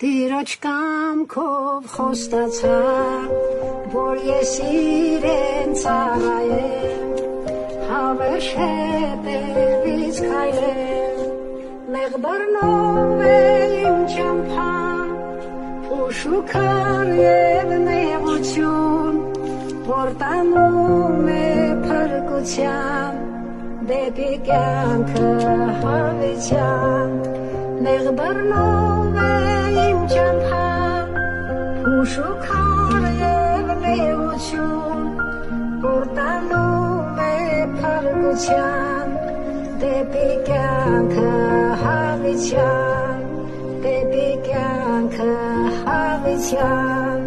Տիրոջ կամքով խոստացա, որ ես իրեն ծառայեմ, հավերժ հետևից քայլեմ, մեղբարնով է իմ ճամփան, ուշ ու քար և նեղություն, որ տանում է փրկության, դեպի կյանքը հավիտյան, մեղբարնով է իմ ճամփան, ուշ ու քար և նեղություն, որ տանում է փրկության, դեպի կյանքը հավիտյան, դեպի կյանքը հավիտյան.